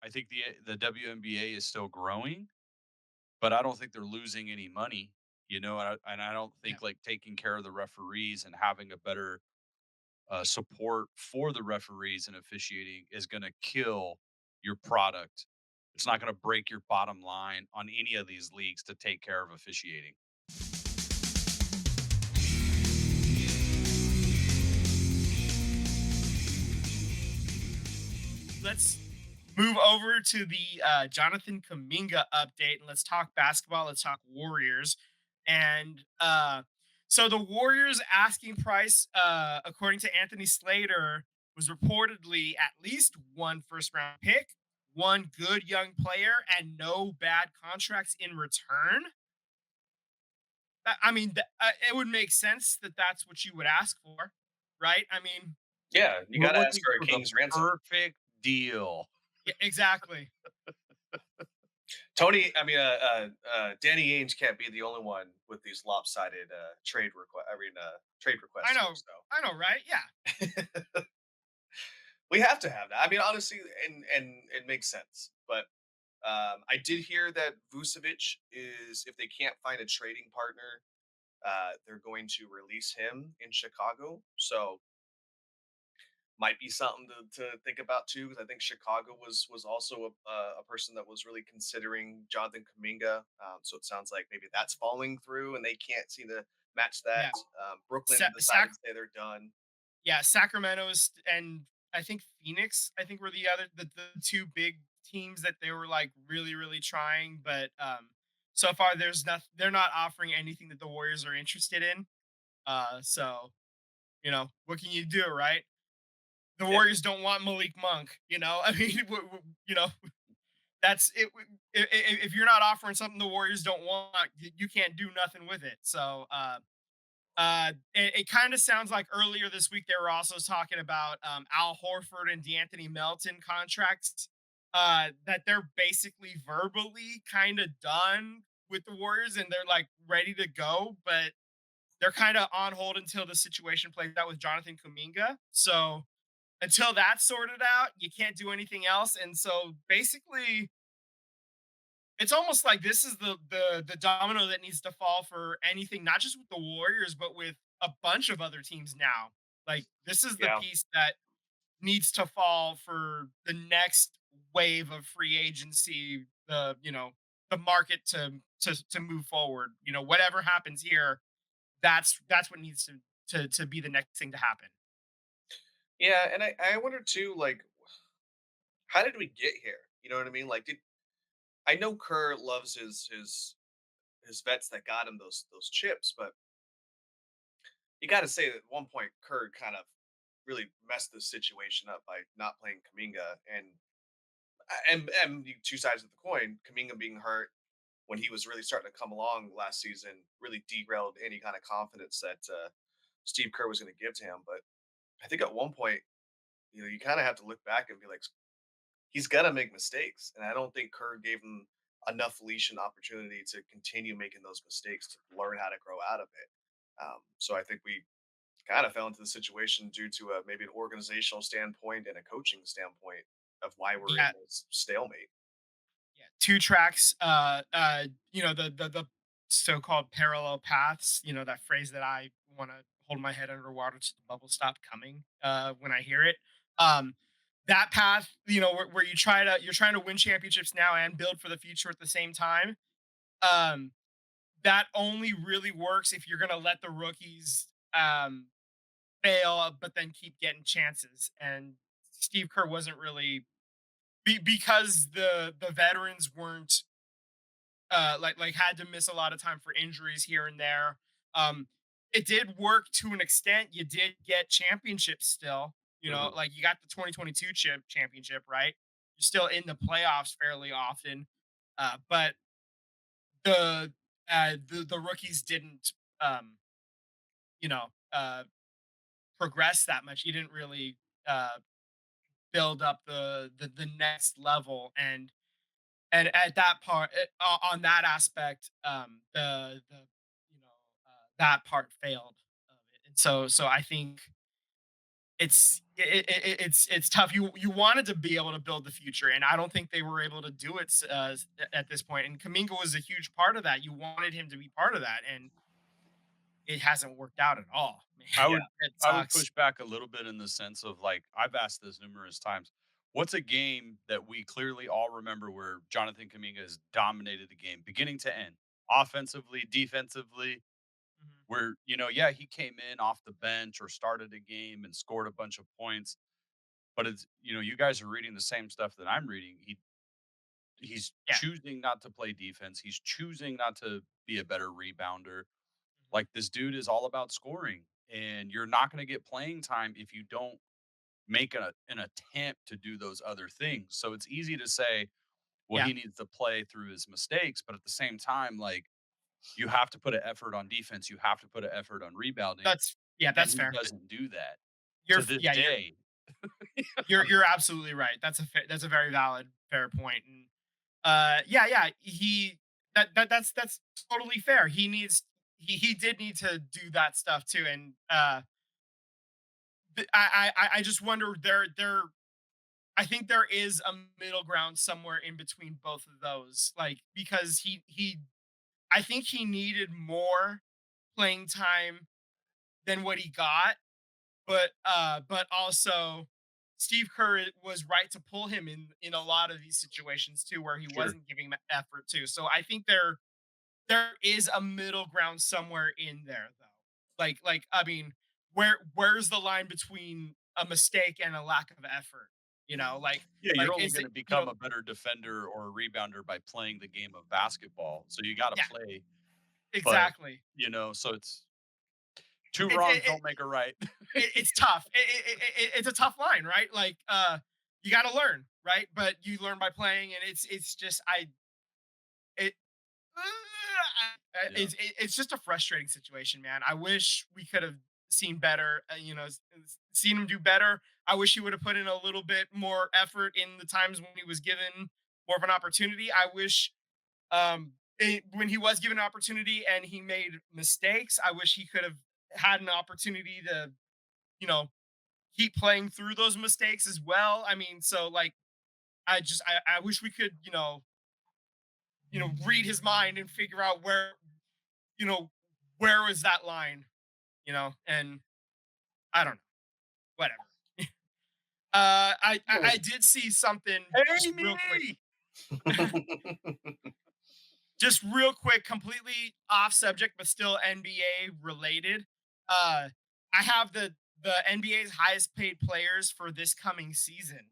I think the WNBA is still growing, but I don't think they're losing any money, and I don't Yeah. think, like, taking care of the referees and having a better, support for the referees and officiating is gonna kill your product. It's not gonna break your bottom line on any of these leagues to take care of officiating. Let's move over to the Jonathan Kuminga update and let's talk basketball. Let's talk Warriors. And so the Warriors asking price, according to Anthony Slater, was reportedly at least one first round pick, one good young player, and no bad contracts in return. I mean, it would make sense that that's what you would ask for, right? I mean, Yeah, you We're gotta ask looking for a for the king's ransom. perfect deal. yeah, exactly. Danny Ainge can't be the only one with these lopsided trade I requests here. know. I know, right? Yeah. So we have to have that. I mean, honestly, and it makes sense. But I did hear that Vucevic is, if they can't find a trading partner, they're going to release him in Chicago. So might be something to think about too, because I think Chicago was also a person that was really considering Jonathan Kuminga. So it sounds like maybe that's falling through, and they can't seem to match that. Yeah. Brooklyn Sa- decided Sac- to say they're done. yeah, Sacramento and I think Phoenix, I think were the two big teams that they were like really, really trying. But so far there's not they're not offering anything that the Warriors are interested in. So what can you do, right? The Yeah, Warriors don't want Malik Monk. I mean, that's it. If you're not offering something the Warriors don't want, you can't do nothing with it. So it kind of sounds like earlier this week they were also talking about Al Horford and D'Anthony Melton contracts. That they're basically verbally kind of done with the Warriors and they're like ready to go, but they're kind of on hold until the situation plays out with Jonathan Kuminga. So until that's sorted out, you can't do anything else. And so basically, it's almost like this is the domino that needs to fall for anything, not just with the Warriors, but with a bunch of other teams now. Like this is the yeah, piece that needs to fall for the next wave of free agency, the market to move forward. Whatever happens here, that's what needs to be the next thing to happen. yeah. And I wonder too, like, how did we get here? You know what I mean? Like, did I know Kerr loves his vets that got him those chips, but you got to say that at one point Kerr kind of really messed this situation up by not playing Kaminga, and two sides of the coin. Kaminga being hurt when he was really starting to come along last season really derailed any kind of confidence that Steve Kerr was going to give to him. But I think at one point, you kind of have to look back and be like, he's gonna make mistakes, and I don't think Kerr gave him enough leash and opportunity to continue making those mistakes to learn how to grow out of it. So I think we kind of fell into the situation due to maybe an organizational standpoint and a coaching standpoint of why we're in Yeah, this stalemate. yeah, two tracks. The so-called parallel paths. That phrase that I want to hold my head underwater so the bubbles stop coming. When I hear it, um, that path, where you're trying to win championships now and build for the future at the same time. Um, that only really works if you're going to let the rookies fail, but then keep getting chances. And Steve Kerr wasn't really because the veterans weren't like had to miss a lot of time for injuries here and there. Um, it did work to an extent. You did get championships still. Mhm. Like you got the 2022 championship, right? You're still in the playoffs fairly often, but the rookies didn't um, you know progress that much. You didn't really build up the next level, and at that part on that aspect the that part failed of it. And so I think it's tough. You wanted to be able to build the future, and I don't think they were able to do it at this point. And Kaminga was a huge part of that. You wanted him to be part of that, and it hasn't worked out at all. Man, I Yeah. would it I would sucks. push back a little bit in the sense of, like, I've asked this numerous times. What's a game that we clearly all remember where Jonathan Kuminga has dominated the game beginning to end, offensively, defensively, Mhm. where, yeah, he came in off the bench or started a game and scored a bunch of points, but you guys are reading the same stuff that I'm reading. He's Yeah. choosing not to play defense. He's choosing not to be a better rebounder. Mhm. Like, this dude is all about scoring, and you're not going to get playing time if you don't make an attempt to do those other things. So it's easy to say, well, Yeah. he needs to play through his mistakes, but at the same time, like, you have to put an effort on defense. You have to put an effort on rebounding, and That's he fair. doesn't do that You're to this yeah, day. you're absolutely right. That's a very valid fair point. And yeah, that's totally fair. He did need to do that stuff too. And I just wonder I think there is a middle ground somewhere in between both of those. Like, because he I think he needed more playing time than what he got, but also Steve Kerr was right to pull him in a lot of these situations too, where he Sure. wasn't giving him effort too. So I think there is a middle ground somewhere in there though. Like I mean, where's the line between a mistake and a lack of effort? You know, Yeah, you're like only is going it to become a better defender or a rebounder by playing the game of basketball. So you got to yeah, play, but exactly. so it's two It, wrongs it, it, don't make a right. it's tough. It's a tough line, right? Like you got to learn, right? But you learn by playing, and it's just it Yeah, it's just a frustrating situation, man. I wish we could have seen better. Seen him do better. I wish he would have put in a little bit more effort in the times when he was given more of an opportunity. I wish when he was given an opportunity and he made mistakes, I wish he could have had an opportunity to you know keep playing through those mistakes as well. I mean, so like I wish we could read his mind and figure out you know where was that line, and I don't know, whatever. I did see something just real quick, Amy. just real quick, completely off subject, but still NBA related. Uh, I have the NBA's highest paid players for this coming season.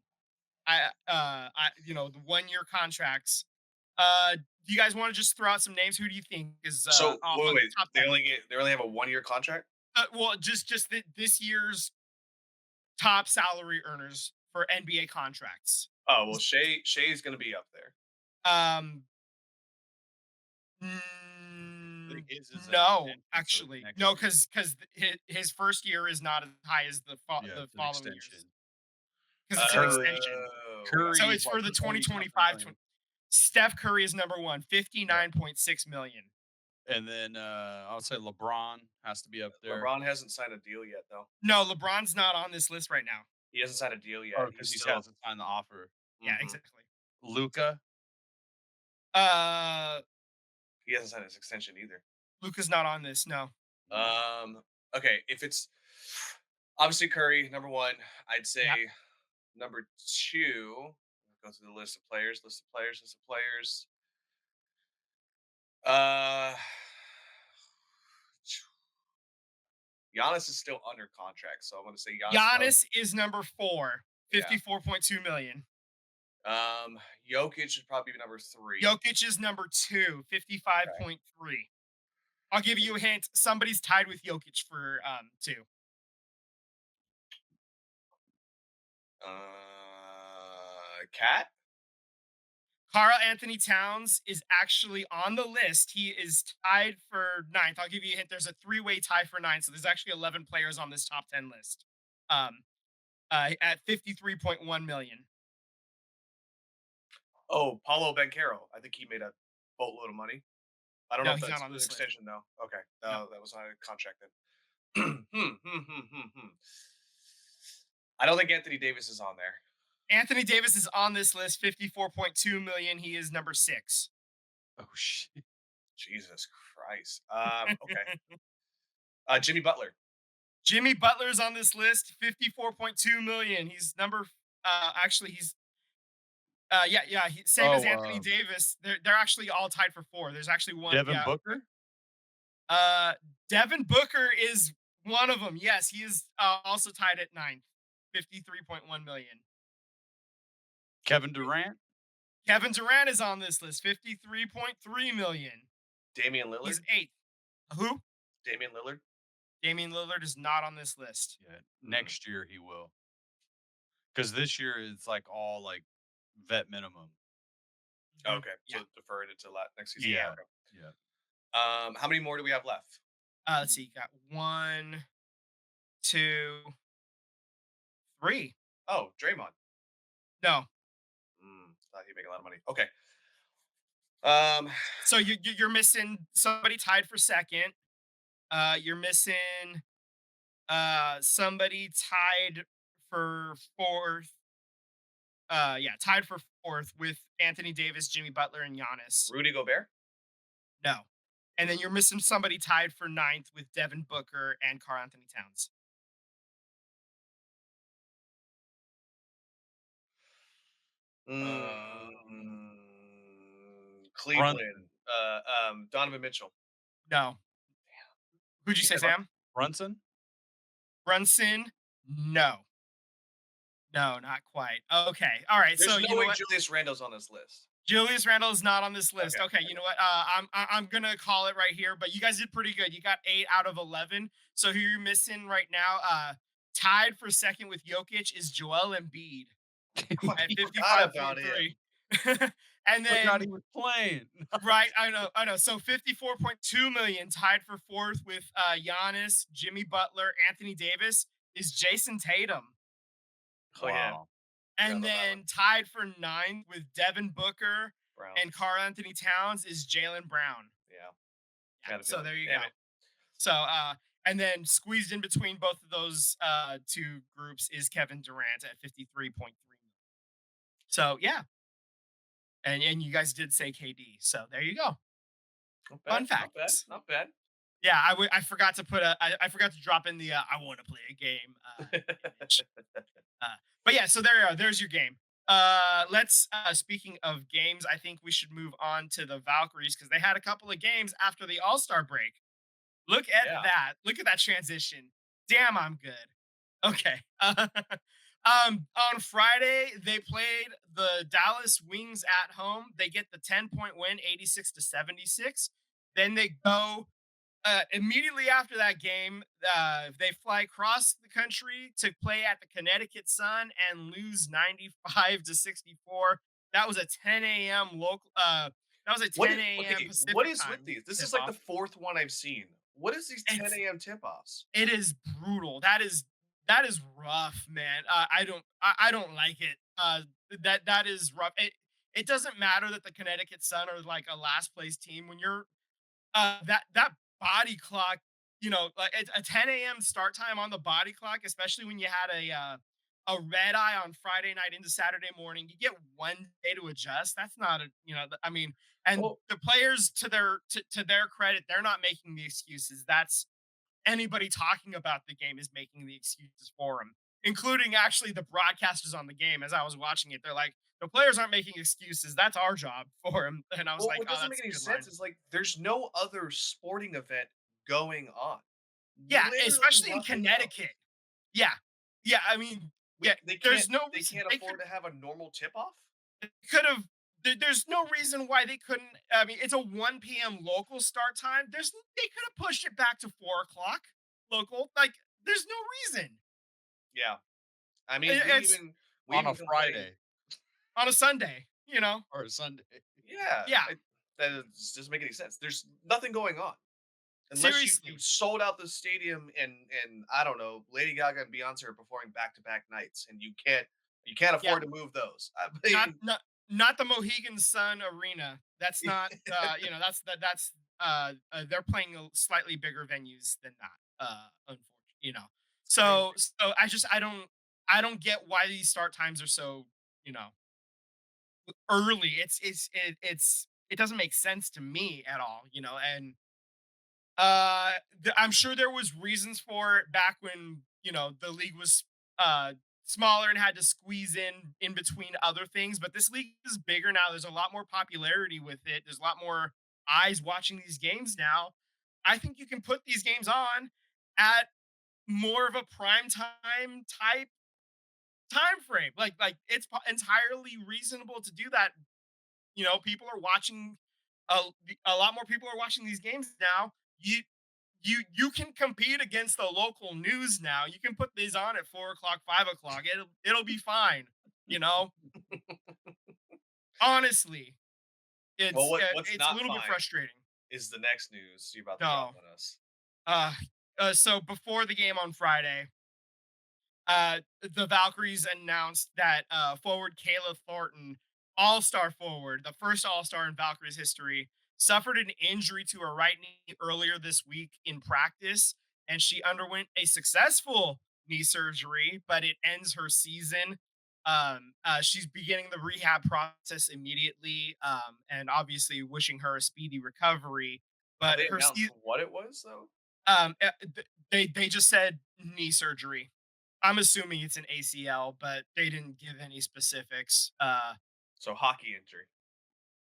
The 1 year contracts. Do you guys want to just throw out some names? Who do you think is So off wait, on wait, top they 10? only get they only have a 1 year contract. Well, just this year's top salary earners for NBA contracts. Oh well, Shay's gonna be up there. Um, I think his is an no, extension, so it's actually, next no, year. because his first year is not as high as Yeah, the it's an following years extension. because it's an Curry extension. So Curry is it's for like the 20 something 2025. million. Steph Curry is number one, Yeah. 59.6 million. And then I would say LeBron has to be up there. LeBron hasn't signed a deal yet, though. No, LeBron's not on this list right now. He hasn't signed a deal yet. Oh, He's because he still. hasn't signed the offer. Yeah, Mhm. exactly. Luca. Uh, He hasn't signed his extension either. Luca's not on this. No. Um. Okay, if it's obviously Curry number one, I'd Yeah. say number two. Go through the list of players. List of players. List of players. Uh, Giannis is still under contract, so I'm going to say Giannis. Giannis is number four, Yeah. 54.2 million. Jokic should probably be number three. Jokic is number two, Okay. 55.3. I'll give you a hint. Somebody's tied with Jokic for two. Cat. Carl Anthony Towns is actually on the list. He is tied for ninth. I'll give you a hint. There's a three-way tie for nine. So there's actually 11 players on this top 10 list. At 53.1 million. Oh, Paulo Banchero. I think he made a boatload of money. I don't know No, if he's not that's on an this list. extension though. Okay, No. that was not a contract then. I don't think Anthony Davis is on there. Anthony Davis is on this list, 54.2 million. He is number 6. Oh shit. Jesus Christ. Okay. Jimmy Butler. Jimmy Butler's on this list, 54.2 million. He's number actually he's same as Oh, Anthony Davis. They're actually all tied for 4. There's actually one, Devin yeah. Booker, Uh Devin Booker is one of them. Yes, he is also tied at ninth, 53.1 million. Kevin Durant. Kevin Durant is on this list, 53.3 million. Damian He's Lillard. 8th. Who? Damian Lillard. Damian Lillard is not on this list. Yeah, Mm. next year he will, because this year it's like all like vet minimum. Mhm. Okay. So Yeah. deferred it to next season. Yeah, Okay. yeah. How many more do we have left? Let's see. Got 1, 2, 3. Oh, Draymond. No. Thought he'd make a lot of money. Okay. Um, So you're missing somebody tied for second. You're missing somebody tied for fourth. Yeah, tied for fourth with Anthony Davis, Jimmy Butler, and Giannis. Rudy Gobert. No. And then you're missing somebody tied for ninth with Devin Booker and Karl Anthony Towns. Mm, Brun Cleveland. Donovan Mitchell. No. Who'd you say, Damn, Sam? Brunson. Brunson? No. No, not quite. Okay. All right. So there's you no know way what? Julius Randle's on this list. Julius Randle is not on this list. Okay. Okay, you know what? I'm gonna call it right here. But you guys did pretty good. You got 8 out of 11. So who you're missing right now? Tied for second with Jokic is Joel Embiid Oh, I at forgot about him. 55.3. And Forgot then he was playing. right, I know. So 54.2 million tied for fourth with Giannis, Jimmy Butler, Anthony Davis is Jason Tatum. Oh yeah, Wow. forgot And about that one. then tied for ninth with Devin Booker Brown. and Karl Anthony Towns is Jalen Brown. Yeah. Yeah, Had a so feeling. there you Damn go. it. So and then squeezed in between both of those two groups is Kevin Durant at 53.3. So yeah. And you guys did say KD. So there you go. Not Fun bad. Not bad. facts. Not bad. Yeah, I forgot to put I forgot to drop in the I want to play a game image. Uh, but yeah, so there you are. There's your game. Let's speaking of games, I think we should move on to the Valkyries because they had a couple of games after the All-Star break. Look at Yeah. that. Look at that transition. Damn, I'm good. Okay. On Friday, they played the Dallas Wings at home. They get the 10-point win, 86-76. Then they go immediately after that game, they fly across the country to play at the Connecticut Sun and lose 95-64. That was a 10 a.m. local. That was a 10 a.m. Okay, what Pacific is with time these? This tip is like the off. fourth one I've seen. What is these 10 It's a.m. tip-offs? it is brutal. That is rough, man. I don't like it. That is rough. It doesn't matter that the Connecticut Sun are like a last place team when you're that body clock, like a 10 a.m. start time on the body clock, especially when you had a red eye on Friday night into Saturday morning. You get one day to adjust. That's not a, I mean, and Well, the players to their credit, they're not making the excuses. That's anybody talking about the game is making the excuses for them, including actually the broadcasters on the game. As I was watching it, they're like, the players aren't making excuses. That's our job for them. And I was well, like, what oh, doesn't make that's any a good line. sense is like there's no other sporting event going on. Yeah, Literally especially in nothing else. Connecticut. Yeah. Yeah, I mean, yeah, They there's can't. no They reason can't they could afford to have a normal tip-off. could have there's no reason why they couldn't. I mean, it's a 1 p.m. local start time. They could have pushed it back to 4 o'clock local. Like, there's no reason. Yeah. I mean, It's we On a even complained. Friday on a Sunday. or a Sunday. Yeah, Yeah, doesn't make any sense. There's nothing going on unless you seriously. sold out the stadium and I don't know, Lady Gaga and Beyonce are performing back to back nights, and you can't Yeah, afford to move those. I not mean, not not the Mohegan Sun Arena. That's not. They're playing slightly bigger venues than that. Unfortunately. crazy. So I I don't get why these start times are so, you know, early. It doesn't make sense to me at all, and I'm sure there was reasons for it back when, the league was uh smaller and had to squeeze in between other things, but this league is bigger now. There's a lot more popularity with it. There's a lot more eyes watching these games now. I think you can put these games on at more of a prime time frame. Like it's entirely reasonable to do that. People are watching a, a lot more people are watching these games now. You can compete against the local news now. You can put these on at 4 o'clock, 5 o'clock. It'll be fine. You know, honestly, Well, what's it's a not little bit fine frustrating. is the next news you're about to drop No, on us. uh, so before the game on Friday, the Valkyries announced that forward Kayla Thornton, all-star forward, the first all-star in Valkyries history, suffered an injury to her right knee earlier this week in practice, and she underwent a successful knee surgery, but it ends her season. She's beginning the rehab process immediately, and obviously wishing her a speedy recovery. Have But they announced what it was though? they just said knee surgery. I'm assuming it's an ACL, but they didn't give any specifics. So hockey injury,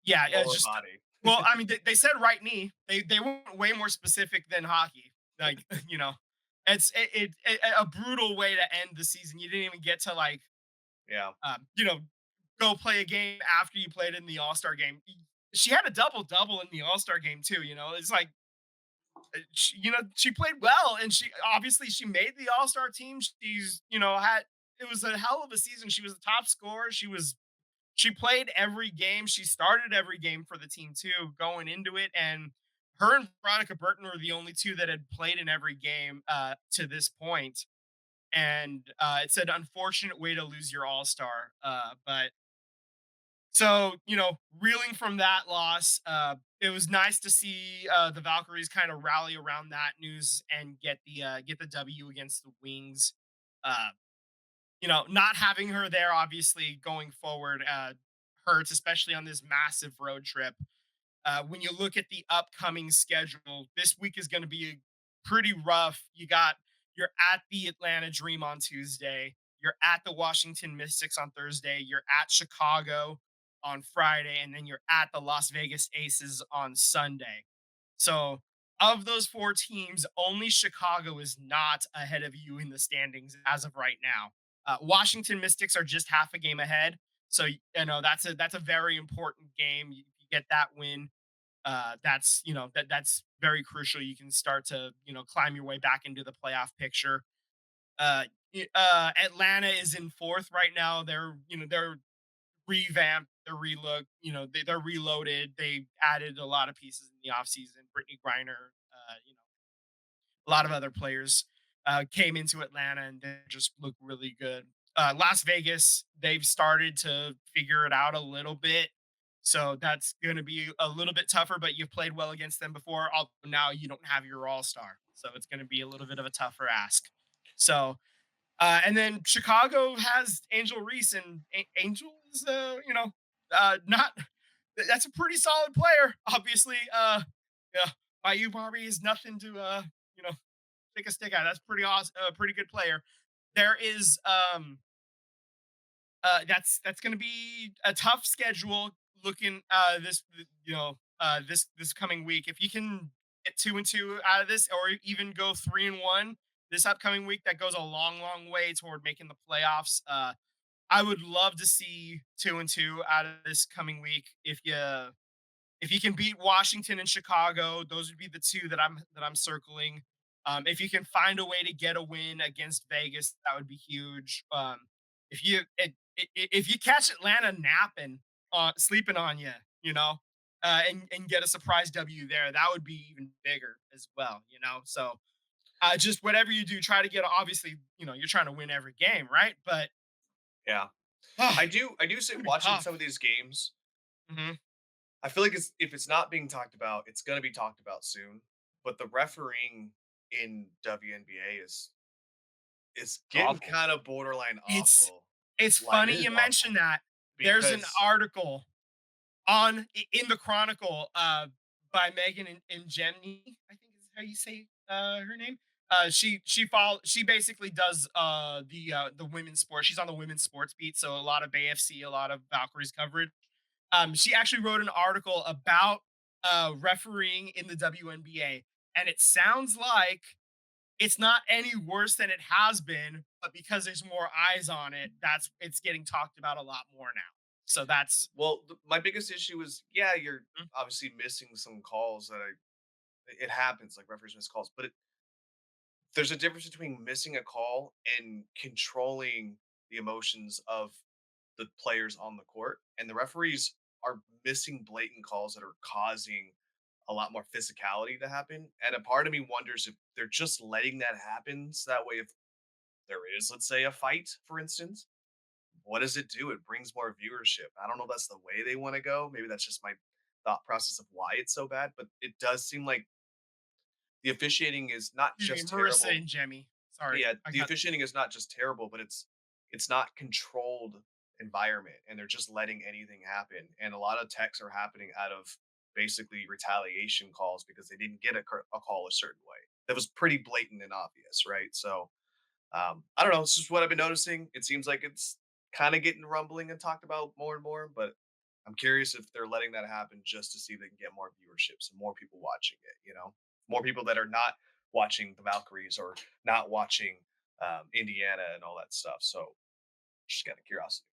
Yeah, it's lower just body. well, I mean, they said right knee. They went way more specific than hockey. Like it's a brutal way to end the season. You didn't even get to like Yeah. um, you know go play a game after you played in the All Star game. She had a double double in the All Star game too. It's like she played well, and she made the All Star team. She's had it was a hell of a season. She was the top scorer. She played every game. She started every game for the team too, going into it. And her and Veronica Burton were the only two that had played in every game to this point. And it's an unfortunate way to lose your All Star. But so, reeling from that loss, it was nice to see the Valkyries kind of rally around that news and get the W against the Wings. Uh, not having her there, obviously going forward, hurts, especially on this massive road trip. When you look at the upcoming schedule, this week is going to be pretty rough. You're at the Atlanta Dream on Tuesday. You're at the Washington Mystics on Thursday. You're at Chicago on Friday, and then you're at the Las Vegas Aces on Sunday. So, of those four teams, only Chicago is not ahead of you in the standings as of right now. Washington Mystics are just half a game ahead, so that's a very important game. You get that win, that's very crucial. You can start to climb your way back into the playoff picture. Atlanta is in fourth right now. They're revamped, they're relooked, they're reloaded. They added a lot of pieces in the offseason. Brittany Griner, a lot of other players came into Atlanta and they just look really good. Las Vegas, they've started to figure it out a little bit. So that's going to be a little bit tougher, but you've played well against them before. Although now you don't have your all star. So it's going to be a little bit of a tougher ask. So, and then Chicago has Angel Reese, and Angel is, not, that's a pretty solid player. Obviously, yeah, Bayou Barbie is nothing to, you know, take a stick at. That's pretty awesome. A pretty good player. There is that's going to be a tough schedule looking this coming week. If you can get 2-2 out of this, or even go 3-1 this upcoming week, that goes a long way toward making the playoffs. I would love to see 2-2 out of this coming week. If you can beat Washington and Chicago, those would be the two that I'm circling. If you can find a way to get a win against Vegas, that would be huge. If you catch Atlanta napping, sleeping on you, and get a surprise W there, that would be even bigger as well. So just whatever you do, try to get. Obviously, you're trying to win every game, right? But Yeah. I do say gonna be watching tough. some of these games, Hmm. I feel like if it's not being talked about, it's gonna be talked about soon. But the refereeing in WNBA is it's It's getting awful. kind of borderline It's awful. it's Like, It funny is you mentioned awful. that. There's an because article on in the Chronicle by Megan and Jemny, I think is how you say her name. She basically does the women's sport. She's on the women's sports beat, so a lot of AFC, a lot of Valkyries coverage. She actually wrote an article about refereeing in the WNBA, and it sounds like it's not any worse than it has been, but because there's more eyes on it, that's it's getting talked about a lot more now. So that's well, my biggest issue is, yeah, you're mm, obviously missing some calls it happens, like referees miss calls, but there's a difference between missing a call and controlling the emotions of the players on the court. And the referees are missing blatant calls that are causing a lot more physicality to happen. And a part of me wonders if they're just letting that happen. So that way, if there is, let's say, a fight, for instance, what does it do? It brings more viewership. I don't know if that's the way they want to go. Maybe that's just my thought process of why it's so bad, but it does seem like the officiating is not excuse me, just Marissa terrible. and Jemmy. Sorry, Yeah, I the got officiating is not just terrible, but it's not controlled environment, and they're just letting anything happen. And a lot of texts are happening out of basically retaliation calls because they didn't get a call a certain way. That was pretty blatant and obvious, right? So I don't know. It's just what I've been noticing. It seems like it's kind of getting rumbling and talked about more and more, but I'm curious if they're letting that happen just to see if they can get more viewership, so more people watching it. More people that are not watching the Valkyries or not watching Indiana and all that stuff. So just kind of curiosity.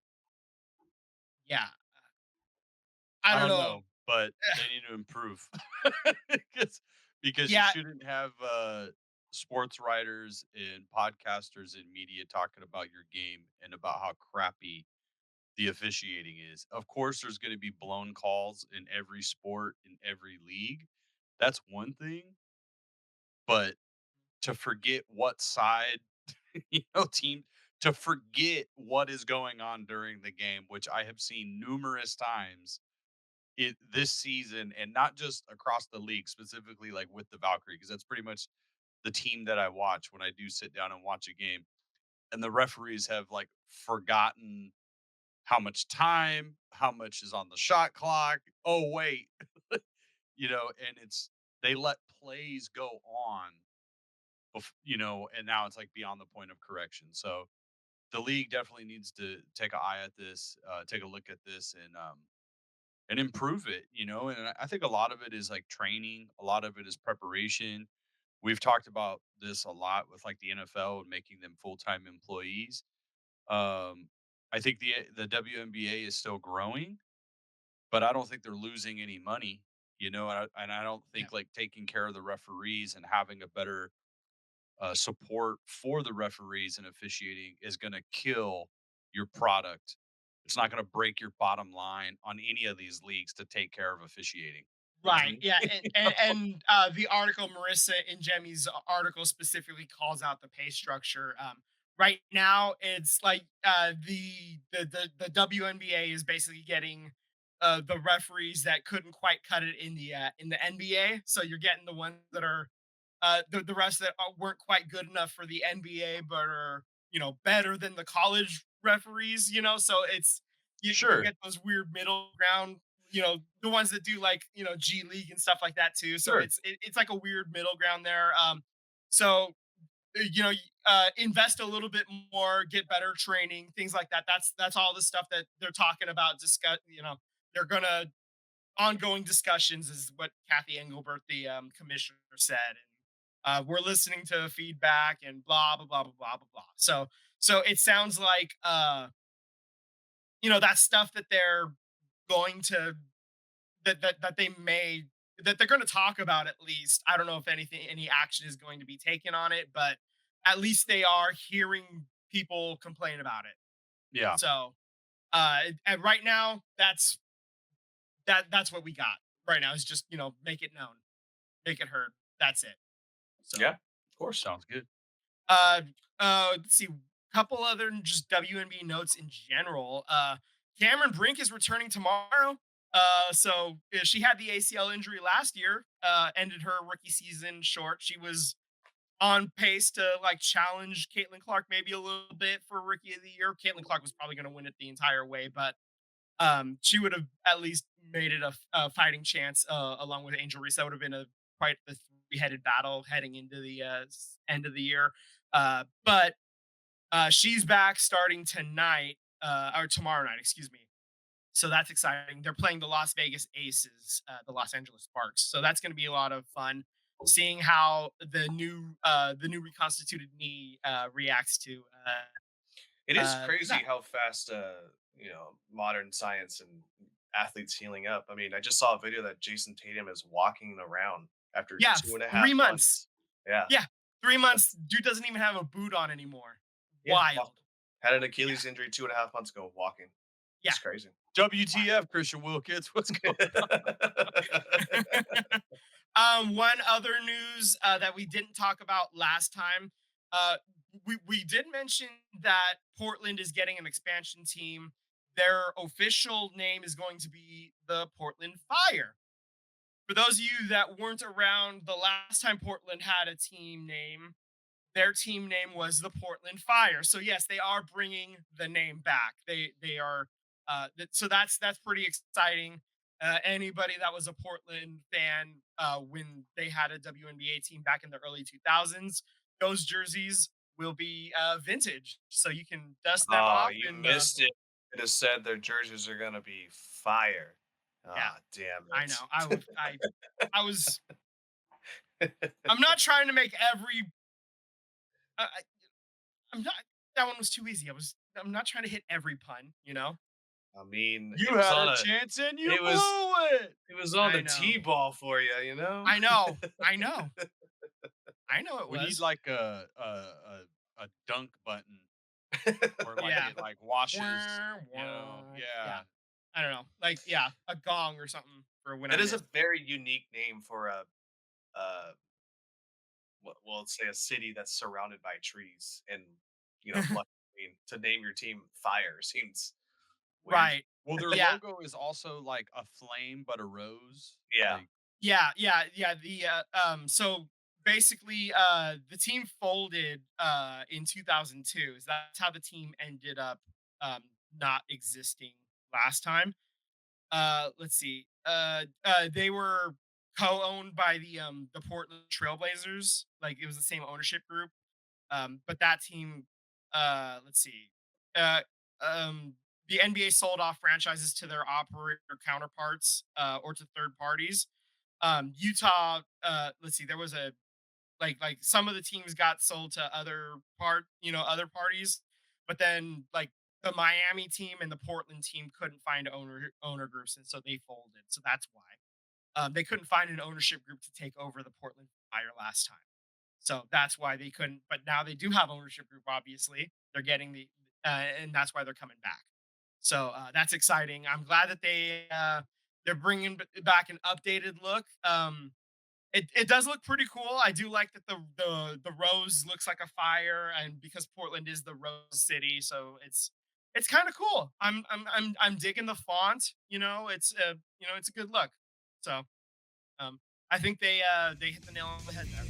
yeah. I I don't don't know. know, but they need to improve because you Yeah, shouldn't have sports writers and podcasters and media talking about your game and about how crappy the officiating is. Of course, there's going to be blown calls in every sport in every league. That's one thing, but to forget what side, team, to forget what is going on during the game, which I have seen numerous times this season, and not just across the league, specifically like with the Valkyrie, because that's pretty much the team that I watch when I do sit down and watch a game. And the referees have like forgotten how much time, how much is on the shot clock. Oh, wait, and they let plays go on, and now it's like beyond the point of correction. So the league definitely needs to take an eye at this, take a look at this, and improve it. And I think a lot of it is like training, a lot of it is preparation. We've talked about this a lot with like the NFL and making them full-time employees. Um, I think the WNBA is still growing, but I don't think they're losing any money. And I don't yeah. think like taking care of the referees and having a better support for the referees and officiating is going to kill your product. It's not going to break your bottom line on any of these leagues to take care of officiating. Right. Hmm. Yeah. The article, Marissa and Jemmy's article specifically calls out the pay structure. Right now, it's like the WNBA is basically getting the referees that couldn't quite cut it in the NBA. So you're getting the ones that are the rest that weren't quite good enough for the NBA, but are better than the college referees. So it's you Sure, get those weird middle ground, the ones that do like G League and stuff like that too. So sure. it's like a weird middle ground there. So invest a little bit more, get better training, things like that. That's all the stuff that they're talking about. Discuss, they're gonna ongoing discussions is what Kathy Engelbert, the commissioner, said, and we're listening to feedback and blah blah blah blah blah blah blah. So it sounds like that's stuff that they're going to that they may that they're going to talk about at least. I don't know if any action is going to be taken on it, but at least they are hearing people complain about it. Yeah, So and right now that's what we got right now is just make it known, make it heard. That's it. Yeah, So of course. sounds good. uh let's see, couple other just WNB notes in general. Cameron Brink is returning tomorrow. So she had the ACL injury last year, ended her rookie season short. She was on pace to like challenge Caitlin Clark maybe a little bit for Rookie of the Year. Caitlin Clark was probably going to win it the entire way, but she would have at least made it a fighting chance along with Angel Reese. That would have been a quite the three-headed battle heading into the end of the year. But she's back starting tonight or tomorrow night, excuse me. So that's exciting. They're playing the Las Vegas Aces, the Los Angeles Sparks. So that's going to be a lot of fun seeing how the new reconstituted knee reacts It is to crazy that. how fast, modern science and athletes healing up. I mean, I just saw a video that Jason Tatum is walking around after Yeah, two and a half 3 months. months. Yeah, Yeah, 3 months. that's Dude doesn't even have a boot on anymore. yeah. Wild. Had an Yeah, Achilles injury 2.5 months ago walking. yeah. It's crazy. Wild. WTF, Christian Wilkins? What's going One other news that we didn't talk about last time. Uh, we did mention that Portland is getting an expansion team. Their official name is going to be the Portland Fire. For those of you that weren't around the last time Portland had a team name, their team name was the Portland Fire. So yes, they are bringing the name back. They are so that's pretty exciting. Anybody that was a Portland fan when they had a WNBA team back in the early 2000s, those jerseys will be vintage, so you can dust them Oh, off. you And missed it. It has said their jerseys are gonna be fire. yeah, Ah, damn I know. it. I was. I'm not trying to make every. I'm not. That one was too easy. I'm not trying to hit every pun. You know. I mean, You had a chance and you it was blew it. it was on I the know. T-ball for you, you know? I know. I know. I know it We need was. like a dunk button where like Yeah. it like washes, Wah, wah. Yeah. yeah. I don't know. Like, yeah, a gong or something for when I That is a missed. very unique name for uh, well, let's say a city that's surrounded by trees and, lucky. I mean, to name your team Fire seems weird. Right. Well, their Yeah. logo is also like a flame, but a rose. Yeah. Like, Yeah. Yeah. Yeah. So basically the team folded in 2002. So that's how the team ended up not existing last time. Let's see. They were co-owned by the Portland Trailblazers. Like it was the same ownership group. But that team, let's see. Uh, um, the NBA sold off franchises to their operator counterparts or to third parties. Utah, let's see. There was a like some of the teams got sold to other parties, but then like the Miami team and the Portland team couldn't find owner groups, and so they folded. So that's why they couldn't find an ownership group to take over the Portland Fire last time. So that's why they couldn't. But now they do have ownership group. Obviously, they're getting and that's why they're coming back. So that's exciting. I'm glad that they're bringing back an updated look. It does look pretty cool. I do like that the rose looks like a fire, and because Portland is the Rose City, so it's kind of cool. I'm digging the font. It's a good look. So um, I think they hit the nail on the head there.